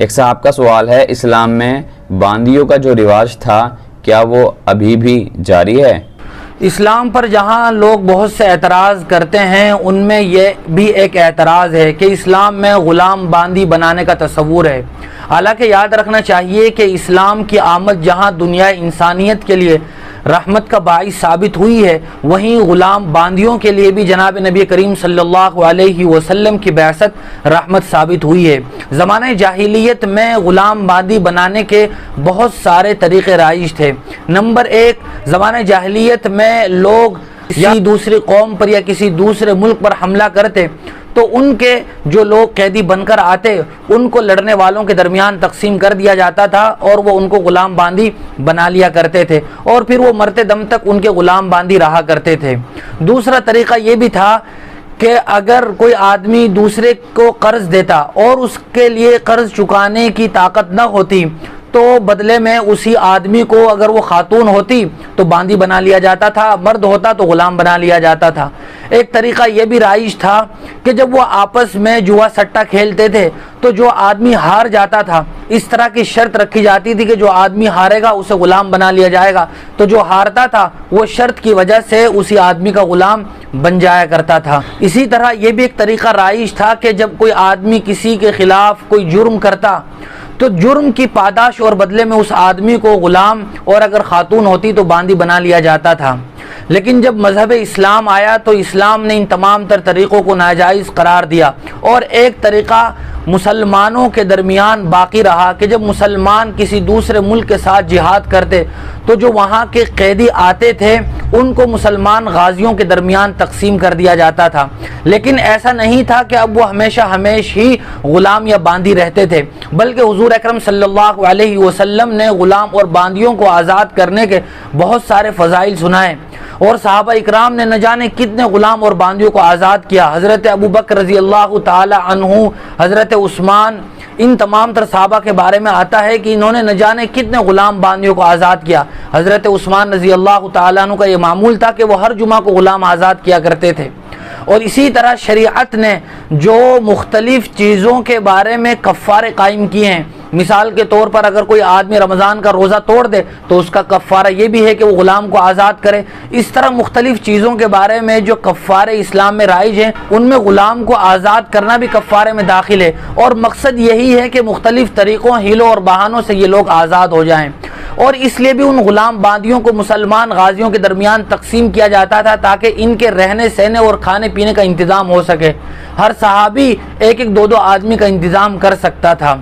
एक साहब का सवाल है, इस्लाम में बांदियों का जो रिवाज था क्या वो अभी भी जारी है? इस्लाम पर जहाँ लोग बहुत से एतराज़ करते हैं उनमें यह भी एक एतराज़ है कि इस्लाम में ग़ुलाम बांदी बनाने का तस्वुर है। हालांकि याद रखना चाहिए कि इस्लाम की आमद जहाँ दुनिया इंसानियत के लिए रहमत का बाइस साबित हुई है, वहीं ग़ुलाम बांदियों के लिए भी जनाब नबी करीम सल्लल्लाहु अलैहि वसल्लम की बैसत रहमत साबित हुई है। ज़माने जाहिलियत में ग़ुलाम बांदी बनाने के बहुत सारे तरीक़े राइज थे। नंबर एक, ज़माने जाहिलियत में लोग किसी दूसरी कौम पर या किसी दूसरे मुल्क पर हमला करते तो उनके जो लोग कैदी बनकर आते उनको लड़ने वालों के दरमियान तकसीम कर दिया जाता था और वो उनको ग़ुलाम बांदी बना लिया करते थे और फिर वो मरते दम तक उनके ग़ुलाम बांदी रहा करते थे। दूसरा तरीक़ा ये भी था कि अगर कोई आदमी दूसरे को कर्ज़ देता और उसके लिए कर्ज़ चुकाने की ताकत न होती तो बदले में उसी आदमी को, अगर वो खातून होती तो बांदी बना लिया जाता था, मर्द होता तो ग़ुलाम बना लिया जाता था। एक तरीक़ा ये भी राइज था कि जब वो आपस में जुआ सट्टा खेलते थे तो जो आदमी हार जाता था इस तरह की शर्त रखी जाती थी कि जो आदमी हारेगा उसे ग़ुलाम बना लिया जाएगा, तो जो हारता था वो शर्त की वजह से उसी आदमी का ग़ुलाम बन जाया करता था। इसी तरह ये भी एक तरीक़ा राइज था कि जब कोई आदमी किसी के ख़िलाफ़ कोई जुर्म करता तो जुर्म की पादाश और बदले में उस आदमी को ग़ुलाम और अगर ख़ातून होती तो बांदी बना लिया जाता था। लेकिन जब मज़हब इस्लाम आया तो इस्लाम ने इन तमाम तर तरीक़ों को नाजायज़ करार दिया और एक तरीक़ा मुसलमानों के दरमियान बाकी रहा कि जब मुसलमान किसी दूसरे मुल्क के साथ जिहाद करते तो जो वहाँ के कैदी आते थे उनको मुसलमान गाजियों के दरमियान तकसीम कर दिया जाता था। लेकिन ऐसा नहीं था कि अब वो हमेशा ही ग़ुलाम या बांदी रहते थे, बल्कि हुज़ूर अकरम सल्लल्लाहु अलैहि वसल्लम ने ग़ुलाम और बांदियों को आज़ाद करने के बहुत सारे फ़ज़ाइल सुनाए और सहाबा इकराम ने न जाने कितने ग़ुलाम और बांदियों को आज़ाद किया। हज़रत अबू बकर रज़ी अल्लाह ताला अन्हु, हज़रत उस्मान, इन तमाम तर सहाबा के बारे में आता है कि इन्होंने न जाने कितने ग़ुलाम बांदियों को आज़ाद किया। हज़रत उस्मान रज़ी अल्लाह ताला अन्हु का ये मामूल था कि वो हर जुमा को ग़ुलाम आज़ाद किया करते थे। और इसी तरह शरीअत ने जो मुख्तलिफ़ चीज़ों के बारे में कफ़ारे कायम किए हैं, मिसाल के तौर पर अगर कोई आदमी रमज़ान का रोज़ा तोड़ दे तो उसका कफ़ारा ये भी है कि वो ग़ुलाम को आज़ाद करे। इस तरह मुख्तलिफ़ चीज़ों के बारे में जो कफ़ारे इस्लाम में राइज हैं उनमें ग़ुलाम को आज़ाद करना भी कफ़ारे में दाखिल है और मकसद यही है कि मुख्तलिफ़ तरीक़ों, हीलों और बहानों से ये लोग आज़ाद हो जाएँ। और इसलिए भी उन ग़ुलाम बांदियों को मुसलमान गाजियों के दरमियान तकसीम किया जाता था ताकि इनके रहने सहने और खाने पीने का इंतज़ाम हो सके। हर सहाबी एक एक दो आदमी का इंतज़ाम कर सकता था।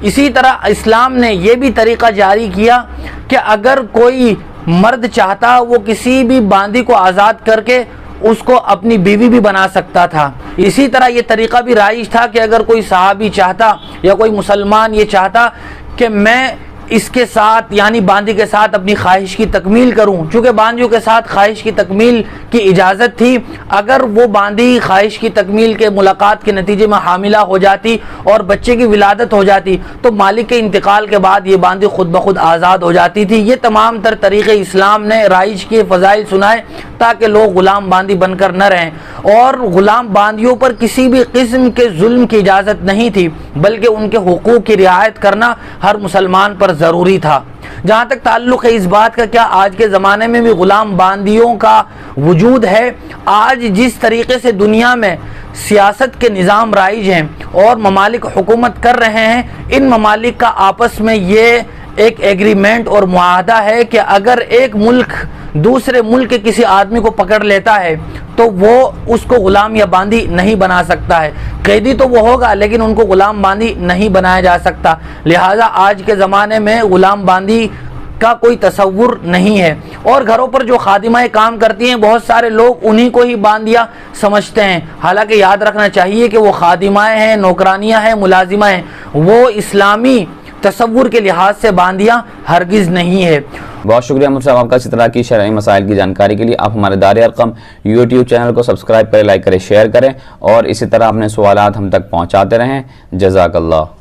इसी तरह इस्लाम ने यह भी तरीक़ा जारी किया कि अगर कोई मर्द चाहता वो किसी भी बांदी को आज़ाद करके उसको अपनी बीवी भी बना सकता था। इसी तरह ये तरीक़ा भी राइज था कि अगर कोई सहाबी चाहता या कोई मुसलमान ये चाहता कि मैं इसके साथ यानी बांदी के साथ अपनी ख्वाहिश की तकमील करूं, चूँकि बांदियों के साथ ख्वाहिश की तकमील की इजाज़त थी, अगर वो बांदी ख्वाहिश की तकमील के मुलाकात के नतीजे में हामिला हो जाती और बच्चे की विलादत हो जाती तो मालिक के इंतकाल के बाद ये बांदी खुद ब खुद आज़ाद हो जाती थी। ये तमाम तर तरीक़े इस्लाम ने राइज के फ़ज़ाइल सुनाए ताकि लोग ग़ुलाम बांदी बनकर न रहें। और ग़ुलाम बांदियों पर किसी भी किस्म के जुल्म की इजाज़त नहीं थी, बल्कि उनके हुकूक़ की रियायत करना हर मुसलमान पर ज़रूरी था। जहाँ तक ताल्लुक़ है इस बात का क्या आज के ज़माने में भी ग़ुलाम बांदियों का वजूद है, आज जिस तरीक़े से दुनिया में सियासत के निज़ाम राइज हैं और ममालिक हुकूमत कर रहे हैं, इन ममालिक का आपस में ये एक एग्रीमेंट और मुआहदा है कि अगर एक मुल्क दूसरे मुल्क के किसी आदमी को पकड़ लेता है तो वो उसको ग़ुलाम या बांदी नहीं बना सकता है। कैदी तो वो होगा लेकिन उनको ग़ुलाम बांदी नहीं बनाया जा सकता। लिहाजा आज के ज़माने में ग़ुलाम बांदी का कोई तसव्वुर नहीं है। और घरों पर जो खादिमाएँ काम करती हैं बहुत सारे लोग उन्हीं को ही बांदिया समझते हैं, हालांकि याद रखना चाहिए कि वो खादिमाएँ हैं, नौकरानियाँ हैं, मुलाजिमाँ हैं, वो इस्लामी तसव्वुर के लिहाज से बांदियाँ हरगिज़ नहीं है। बहुत शुक्रिया मुझसे आपका इस तरह की शरई मसाइल की जानकारी के लिए। आप हमारे दारिया अरकम यूट्यूब चैनल को सब्सक्राइब करें, लाइक करें, शेयर करें और इसी तरह अपने सवालात हम तक पहुँचाते रहें। जज़ाकल्लाह।